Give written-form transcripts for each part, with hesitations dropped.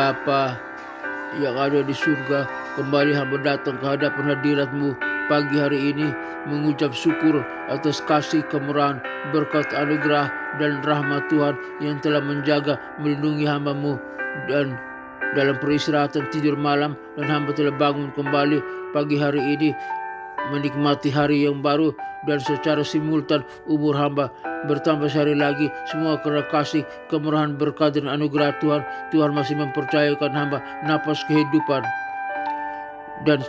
Bapa yang ada di surga, kembali hamba datang ke hadapan hadirat-Mu pagi hari ini mengucap syukur atas kasih kemurahan, berkat anugerah dan rahmat Tuhan yang telah menjaga, melindungi hamba-Mu dan dalam peristirahatan tidur malam, dan hamba telah bangun kembali pagi hari ini menikmati hari yang baru, dan secara simultan umur hamba bertambah sehari lagi, semua karena kasih, kemurahan, berkat dan anugerah Tuhan. Tuhan masih mempercayakan hamba napas kehidupan, dan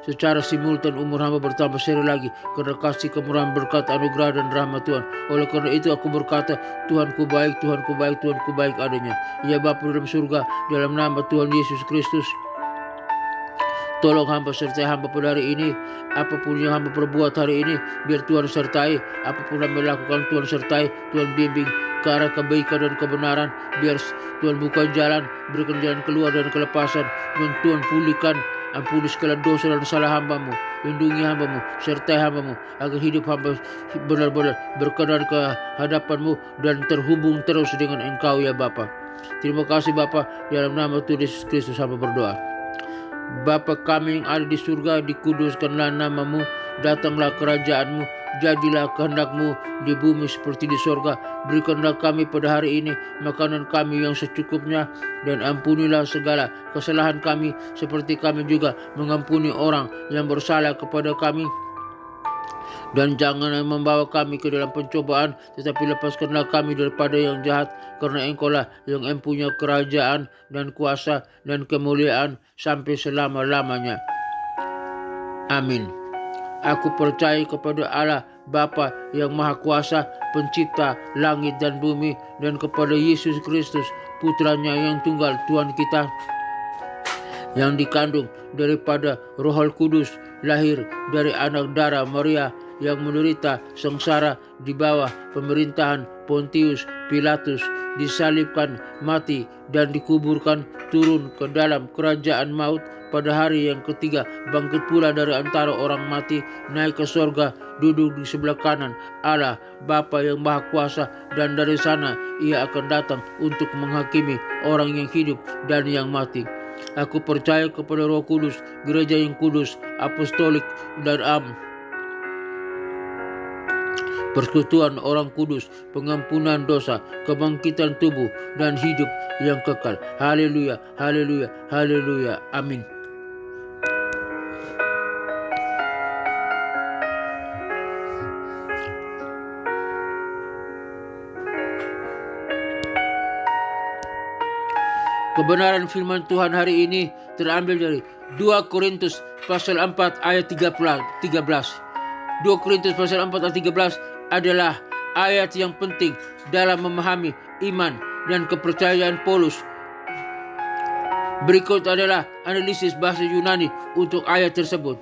secara simultan umur hamba bertambah sehari lagi karena kasih, kemurahan, berkat, anugerah dan rahmat Tuhan. Oleh karena itu aku berkata, Tuhanku baik, Tuhanku baik, Tuhanku baik adanya. Ya Bapa dalam surga, dalam nama Tuhan Yesus Kristus, tolong hamba sertai hamba pada hari ini. Apapun yang hamba perbuat hari ini, biar Tuhan sertai. Apapun yang hamba lakukan, Tuhan sertai. Tuhan bimbing ke arah kebaikan dan kebenaran. Biar Tuhan buka jalan, berikan jalan keluar dan kelepasan. Dan Tuhan pulihkan, ampuni segala dosa dan salah hamba-Mu. Lindungi hamba-Mu, sertai hamba-Mu, agar hidup hamba benar-benar berkenan ke hadapan-Mu dan terhubung terus dengan Engkau ya Bapa. Terima kasih Bapa, dalam nama Tuhan Yesus Kristus hamba berdoa. Bapa kami yang ada di surga, dikuduskanlah nama-Mu, datanglah kerajaan-Mu, jadilah kehendak-Mu di bumi seperti di surga. Berikanlah kami pada hari ini makanan kami yang secukupnya, dan ampunilah segala kesalahan kami seperti kami juga mengampuni orang yang bersalah kepada kami. Dan jangan membawa kami ke dalam pencobaan, tetapi lepaskanlah kami daripada yang jahat, karena Engkau-lah yang mempunyai kerajaan dan kuasa dan kemuliaan sampai selama-lamanya. Amin. Aku percaya kepada Allah Bapa yang Maha Kuasa, pencipta langit dan bumi, dan kepada Yesus Kristus, Putranya yang tunggal, Tuhan kita, yang dikandung daripada Roh Kudus, lahir dari anak darah Maria, yang menderita sengsara di bawah pemerintahan Pontius Pilatus, disalibkan, mati, dan dikuburkan, turun ke dalam kerajaan maut, pada hari yang ketiga bangkit pula dari antara orang mati, naik ke sorga, duduk di sebelah kanan Allah Bapa yang Maha Kuasa, dan dari sana Ia akan datang untuk menghakimi orang yang hidup dan yang mati. Aku percaya kepada Roh Kudus, gereja yang kudus, apostolik dan persekutuan orang kudus, pengampunan dosa, kebangkitan tubuh, dan hidup yang kekal. Haleluya, haleluya, haleluya. Amin. Kebenaran firman Tuhan hari ini terambil dari 2 Korintus pasal 4 ayat 13. 2 Korintus pasal 4 ayat 13 adalah ayat yang penting dalam memahami iman dan kepercayaan Paulus. Berikut adalah analisis bahasa Yunani untuk ayat tersebut.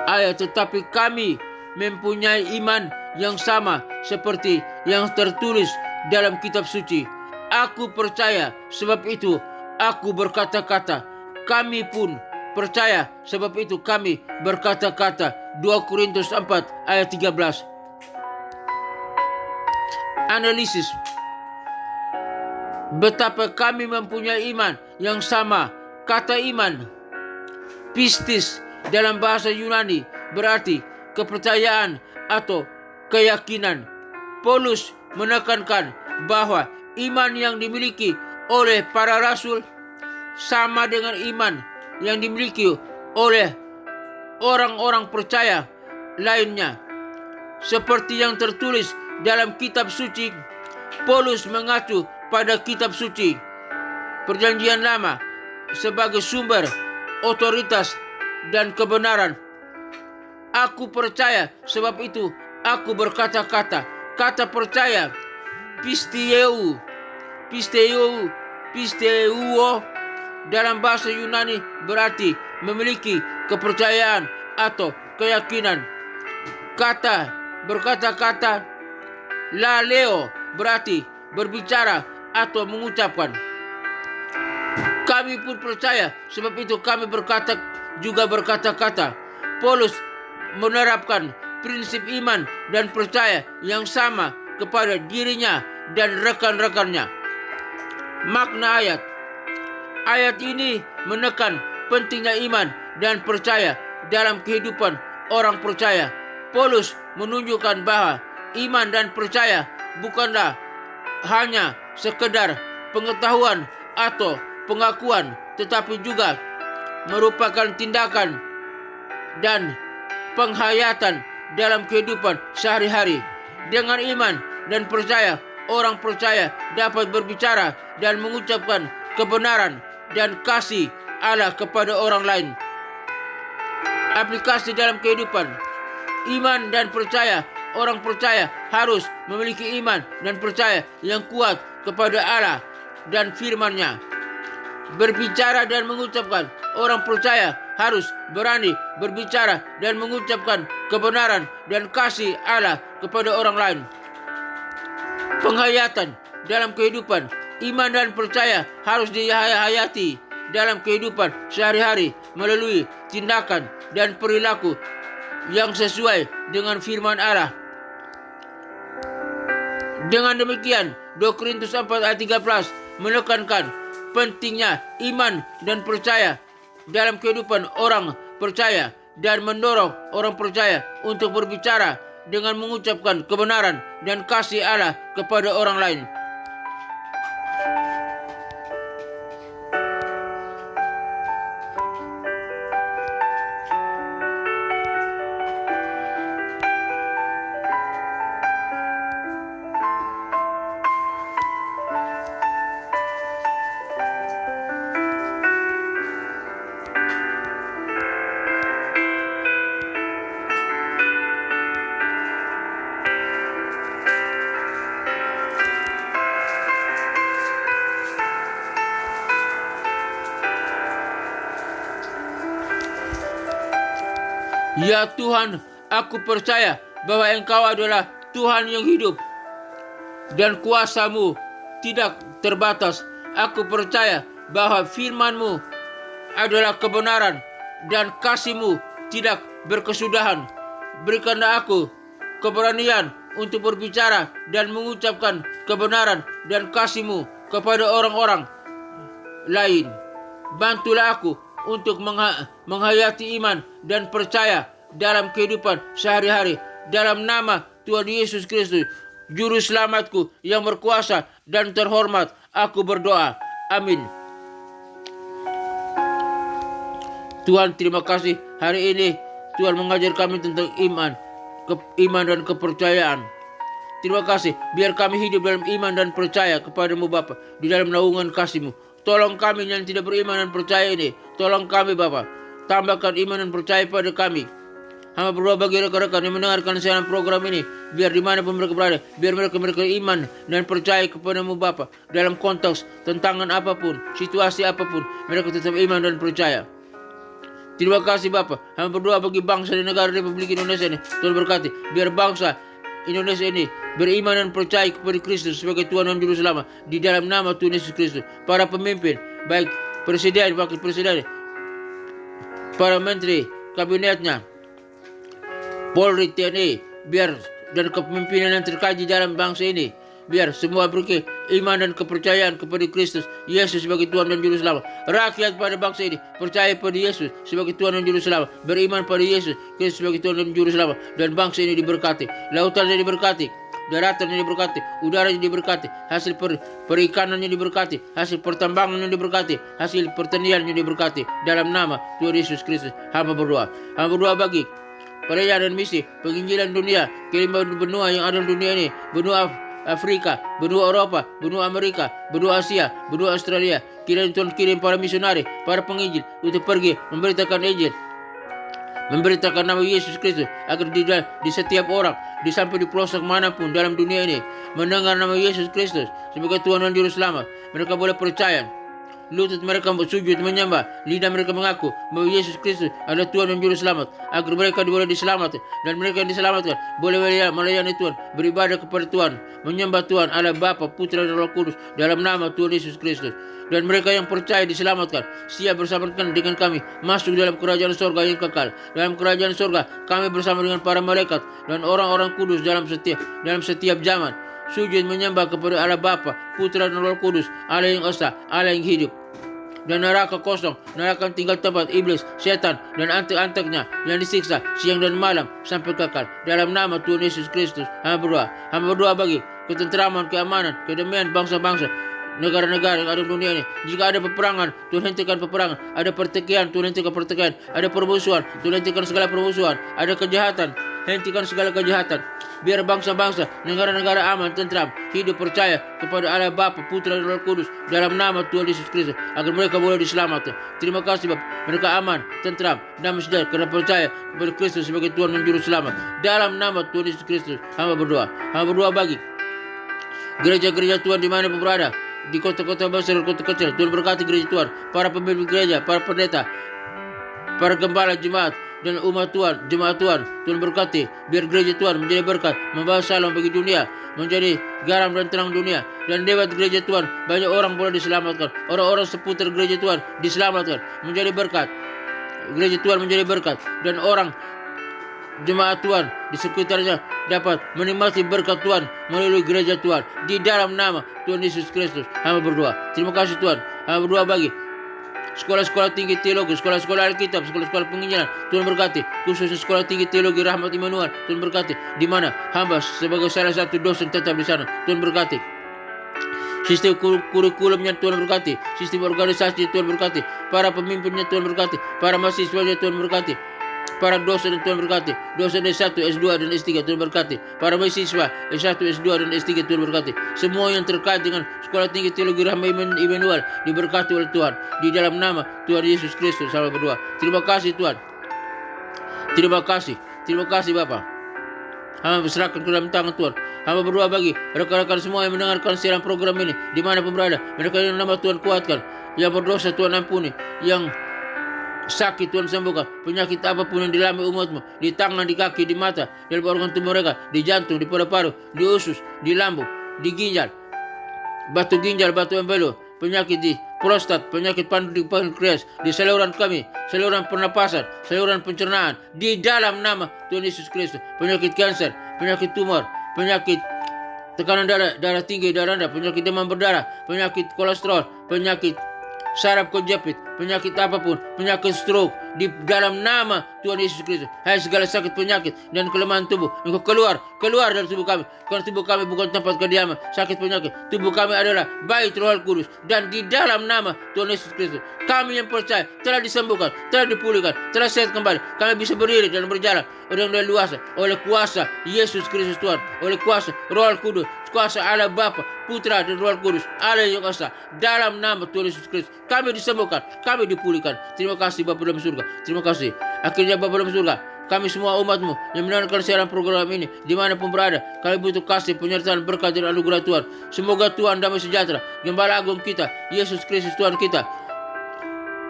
Tetapi kami mempunyai iman yang sama seperti yang tertulis dalam kitab suci. Aku percaya, sebab itu aku berkata-kata. Kami pun percaya, sebab itu kami berkata-kata. 2 Korintus 4 ayat 13. Analisis. Betapa kami mempunyai iman yang sama. Kata iman, pistis, dalam bahasa Yunani berarti kepercayaan atau keyakinan. Paulus menekankan bahwa iman yang dimiliki oleh para rasul sama dengan iman yang dimiliki oleh orang-orang percaya lainnya. Seperti yang tertulis dalam kitab suci, Paulus mengacu pada kitab suci Perjanjian Lama sebagai sumber otoritas dan kebenaran. Aku percaya, sebab itu aku berkata-kata. Kata percaya, pisteuo, dalam bahasa Yunani berarti memiliki kepercayaan atau keyakinan. Kata berkata-kata, laleo, berarti berbicara atau mengucapkan. Kami pun percaya, sebab itu kami juga berkata-kata. Paulus menerapkan prinsip iman dan percaya yang sama kepada dirinya dan rekan-rekannya. Makna ayat, Ayat ini menekan pentingnya iman dan percaya dalam kehidupan orang percaya. Paulus menunjukkan bahwa iman dan percaya bukanlah hanya sekedar pengetahuan atau pengakuan, tetapi juga merupakan tindakan dan penghayatan dalam kehidupan sehari-hari. Dengan iman dan percaya, orang percaya dapat berbicara dan mengucapkan kebenaran dan kasih Allah kepada orang lain. Aplikasi dalam kehidupan iman dan percaya. Orang percaya harus memiliki iman dan percaya yang kuat kepada Allah dan firman-Nya. Berbicara dan mengucapkan. Orang percaya harus berani berbicara dan mengucapkan kebenaran dan kasih Allah kepada orang lain. Penghayatan dalam kehidupan. Iman dan percaya harus dihayati dalam kehidupan sehari-hari melalui tindakan dan perilaku yang sesuai dengan firman Allah. Dengan demikian, 2 Korintus 4 ayat 13 menekankan pentingnya iman dan percaya dalam kehidupan orang percaya dan mendorong orang percaya untuk berbicara dengan mengucapkan kebenaran dan kasih Allah kepada orang lain. Ya Tuhan, aku percaya bahwa Engkau adalah Tuhan yang hidup dan kuasa-Mu tidak terbatas. Aku percaya bahwa firman-Mu adalah kebenaran dan kasih-Mu tidak berkesudahan. Berikanlah aku keberanian untuk berbicara dan mengucapkan kebenaran dan kasih-Mu kepada orang-orang lain. Bantulah aku untuk menghayati iman dan percaya dalam kehidupan sehari-hari. Dalam nama Tuhan Yesus Kristus, Juru Selamatku yang berkuasa dan terhormat, aku berdoa. Amin. Tuhan, terima kasih hari ini Tuhan mengajar kami tentang iman dan kepercayaan. Terima kasih, biar kami hidup dalam iman dan percaya kepadamu Bapa, di dalam naungan kasih-Mu. Tolong kami yang tidak beriman dan percaya ini. Tolong kami Bapa, tambahkan iman dan percaya pada kami. Hamba berdoa bagi rekan-rekan yang mendengarkan siaran program ini, biar dimanapun mereka berada, biar mereka iman dan percaya kepadamu Bapa. Dalam konteks, tantangan apapun, situasi apapun, mereka tetap iman dan percaya. Terima kasih Bapa. Hamba berdoa bagi bangsa dan negara Republik Indonesia ini. Tuhan berkati, biar bangsa Indonesia ini beriman dan percaya kepada Kristus sebagai Tuhan dan Juru Selamat. Di dalam nama Tuhan Yesus Kristus, para pemimpin, baik presiden, wakil presiden, para menteri, kabinetnya, Polri, TNI, biar dan kepemimpinan yang terkaji dalam bangsa ini, biar semua beri iman dan kepercayaan kepada Kristus Yesus sebagai Tuhan dan Juru Selamat. Rakyat pada bangsa ini percaya pada Yesus sebagai Tuhan dan Juru Selamat, beriman pada Yesus Kristus sebagai Tuhan dan Juru Selamat, dan bangsa ini diberkati. Lautannya diberkati, daratannya diberkati, udaranya diberkati, hasil perikanannya diberkati, hasil pertambangannya diberkati, hasil pertaniannya diberkati. Dalam nama Tuhan Yesus Kristus, hamba berdoa. Hamba berdoa bagi pelayanan misi penginjilan dunia, kirim benua yang ada di dunia ini, benua Afrika, benua Eropa, benua Amerika, benua Asia, benua Australia. Kirim para misionari, para penginjil untuk pergi memberitakan Injil, memberitakan nama Yesus Kristus, agar di setiap orang, sampai di pelosok manapun dalam dunia ini, mendengar nama Yesus Kristus sebagai Tuhan dan Juru Selamat. Mereka boleh percaya, lutut mereka sujud menyembah, lidah mereka mengaku bahwa Yesus Kristus adalah Tuhan dan Juru Selamat, agar mereka boleh diselamatkan, dan mereka yang diselamatkan boleh melayani Tuhan, beribadah kepada Tuhan, menyembah Tuhan Allah Bapa, Putra dan Roh Kudus dalam nama Tuhan Yesus Kristus. Dan mereka yang percaya diselamatkan, siap bersama dengan kami masuk dalam kerajaan surga yang kekal. Dalam kerajaan surga kami bersama dengan para malaikat dan orang-orang kudus dalam setiap zaman, sujud menyembah kepada Allah Bapa, Putra dan Roh Kudus, Allah yang esa, Allah yang hidup. dan neraka kosong, neraka tinggal tempat iblis, setan, dan antek-anteknya yang disiksa siang dan malam sampai kekal. Dalam nama Tuhan Yesus Kristus, hamba berdoa bagi ketentraman, keamanan, kedamaian bangsa-bangsa, negara-negara yang ada di dunia ini. Jika ada peperangan, Tuhan hentikan peperangan. Ada pertikaian, Tuhan hentikan pertikaian. Ada permusuhan, Tuhan hentikan segala permusuhan. Ada kejahatan, hentikan segala kejahatan. Biar bangsa-bangsa, negara-negara aman, tentram, hidup percaya kepada Allah Bapa, Putra dan Roh Kudus dalam nama Tuhan Yesus Kristus, agar mereka boleh diselamatkan. Terima kasih Bapa, mereka aman, tentram, damai sejahtera karena percaya kepada Kristus sebagai Tuhan dan Juru Selamat. Dalam nama Tuhan Yesus Kristus, hamba berdoa bagi gereja-gereja Tuhan dimanapun berada, di kota-kota besar dan kota kecil. Tuhan berkati gereja Tuhan, para pemimpin gereja, para pendeta, para gembala jemaat, dan umat Tuhan, jemaat Tuhan. Tuhan berkati, biar gereja Tuhan menjadi berkat, membawa salam bagi dunia, menjadi garam dan terang dunia. Dan lewat gereja Tuhan, banyak orang boleh diselamatkan. Orang-orang seputar gereja Tuhan diselamatkan, menjadi berkat. Gereja Tuhan menjadi berkat, dan orang jemaat Tuhan di sekitarnya dapat menikmati berkat Tuhan melalui gereja Tuhan. Di dalam nama Tuhan Yesus Kristus, hamba berdoa. Terima kasih Tuhan. Hamba berdoa bagi sekolah-sekolah tinggi teologi, sekolah-sekolah Alkitab, sekolah-sekolah penginjilan. Tuhan berkati, khususnya sekolah tinggi teologi Rahmat Immanuel. Tuhan berkati, di mana hamba sebagai salah satu dosen tetap di sana. Tuhan berkati sistem kurikulumnya, Tuhan berkati sistem organisasi, Tuhan berkati para pemimpinnya, Tuhan berkati para mahasiswanya, Tuhan berkati para dosen, Tuhan berkati dosen S1, S2 dan S3, Tuhan berkati para mahasiswa S1, S2 dan S3, Tuhan berkati semua yang terkait dengan sekolah tinggi teologi Rahmat Immanuel diberkati oleh Tuhan di dalam nama Tuhan Yesus Kristus. Saya berdoa. Terima kasih Tuhan. Terima kasih Bapa. Hamba berserahkan ke dalam tangan Tuhan. Hamba berdoa bagi rekan-rekan semua yang mendengarkan siaran program ini dimanapun berada. Mereka yang nama Tuhan kuatkan, yang berdosa Tuhan ampuni, yang sakit Tuhan sembuhkan, penyakit apapun yang dilami umatmu, di tangan, di kaki, di mata, di organ tubuh mereka, di jantung, di paru-paru, di usus, di lambung, di ginjal, batu ginjal, batu embolo, penyakit di prostat, penyakit pankreas, di saluran kami, saluran pernapasan, saluran pencernaan, di dalam nama Tuhan Yesus Kristus, penyakit kanker, penyakit tumor, penyakit tekanan darah tinggi, darah rendah, penyakit demam berdarah, penyakit kolesterol, penyakit saraf kejepit, penyakit apapun, penyakit stroke, di dalam nama Tuhan Yesus Kristus. Hai segala sakit, penyakit dan kelemahan tubuh, engkau keluar dari tubuh kami. Karena tubuh kami bukan tempat kediaman sakit penyakit. Tubuh kami adalah bait Roh Kudus. Dan di dalam nama Tuhan Yesus Kristus, kami yang percaya telah disembuhkan, telah dipulihkan, telah sehat kembali. Kami bisa berdiri dan berjalan dengan leluasa oleh kuasa Yesus Kristus Tuhan, oleh kuasa Roh Kudus, kuasa Allah Bapa, Putra dan Roh Kudus, Allah yang kuasa. Dalam nama Tuhan Yesus Kristus, kami disembuhkan, kami dipulihkan. Terima kasih Bapa dalam surga. Terima kasih. Akhirnya Bapa dalam surga, kami semua umatmu yang mendengarkan siaran program ini dimanapun berada, kami butuh kasih, penyertaan, berkat dan anugerah Tuhan. Semoga Tuhan damai sejahtera, Gembala Agung kita, Yesus Kristus Tuhan kita,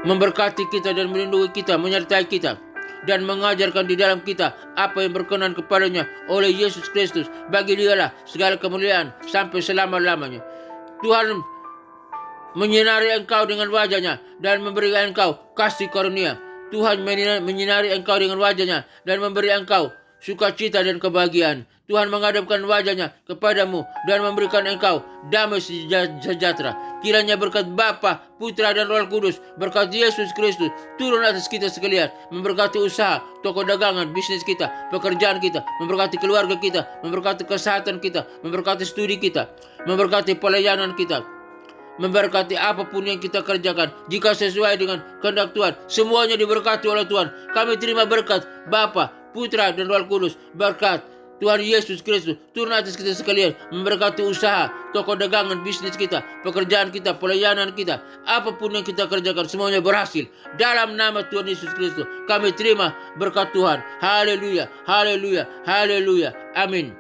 memberkati kita dan melindungi kita, menyertai kita, dan mengajarkan di dalam kita apa yang berkenan kepadanya oleh Yesus Kristus. Bagi Dialah segala kemuliaan sampai selama-lamanya. Tuhan menyinari engkau dengan wajahnya dan memberikan engkau kasih karunia. Tuhan menyinari engkau dengan wajahnya dan memberi engkau sukacita dan kebahagiaan. Tuhan menghadapkan wajahnya kepadamu dan memberikan engkau damai sejahtera. Kiranya berkat Bapa, Putra dan Roh Kudus, berkat Yesus Kristus turun atas kita sekalian, memberkati usaha, toko dagangan, bisnis kita, pekerjaan kita, memberkati keluarga kita, memberkati kesehatan kita, memberkati studi kita, memberkati pelayanan kita, memberkati apapun yang kita kerjakan. Jika sesuai dengan kehendak Tuhan, semuanya diberkati oleh Tuhan. Kami terima berkat Bapa, Putra dan Roh Kudus. Berkat Tuhan Yesus Kristus turun atas kita sekalian, memberkati usaha, toko dagangan, bisnis kita, pekerjaan kita, pelayanan kita, apapun yang kita kerjakan, semuanya berhasil. Dalam nama Tuhan Yesus Kristus, kami terima berkat Tuhan. Haleluya, haleluya, haleluya. Amin.